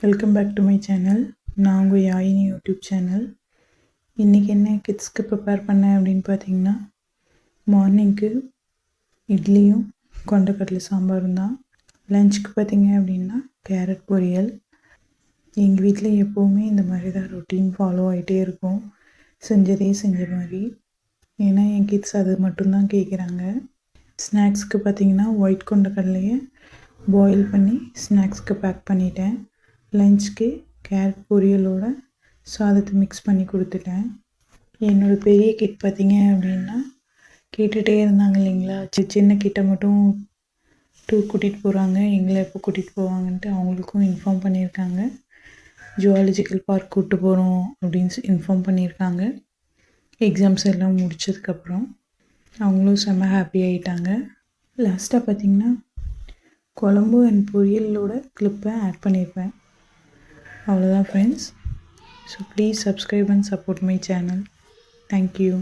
Welcome back to my channel. நான் உங்கள் Yazhini YouTube channel. இன்றைக்கி என்ன கிட்ஸ்க்கு ப்ரிப்பேர் பண்ணேன் அப்படின்னு பார்த்தீங்கன்னா, மார்னிங்க்கு இட்லியும் கொண்டக்கடலை சாம்பாரும் தான். லஞ்சுக்கு பார்த்தீங்க அப்படின்னா கேரட் பொரியல். எங்கள் வீட்டில் எப்போவுமே இந்த மாதிரி தான் ரொட்டீன் ஃபாலோ ஆகிட்டே இருக்கும், செஞ்ச மாதிரி. ஏன்னா என் கிட்ஸ் அது மட்டும்தான் கேட்குறாங்க. ஸ்நாக்ஸ்க்கு பார்த்தீங்கன்னா ஒயிட் கொண்டக்கடலையை பாயில் பண்ணி ஸ்நாக்ஸ்க்கு பேக் பண்ணிட்டேன். லஞ்சுக்கு கேரட் பொரியலோட சாதத்தை மிக்ஸ் பண்ணி கொடுத்துட்டேன். என்னோடய பெரிய கிட் பார்த்திங்க அப்படின்னா கேட்டுகிட்டே இருந்தாங்க இல்லைங்களா, சின்ன கிட்ட மட்டும் டூர் கூட்டிகிட்டு போகிறாங்க, எங்களை எப்போ கூட்டிகிட்டு போவாங்கன்ட்டு அவங்களுக்கும் இன்ஃபார்ம் பண்ணியிருக்காங்க. ஜுவாலஜிக்கல் பார்க் கூப்பிட்டு போகிறோம் அப்படின்னு இன்ஃபார்ம் பண்ணியிருக்காங்க. எக்ஸாம்ஸ் எல்லாம் முடித்ததுக்கப்புறம் அவங்களும் செம்ம ஹாப்பி ஆகிட்டாங்க. லாஸ்ட்டாக பார்த்திங்கன்னா குழம்பு அண்ட் பொரியலோட கிளிப்பை ஆட் பண்ணியிருப்பேன். அவ்வளோதான் friends. So please subscribe and support my channel. Thank you.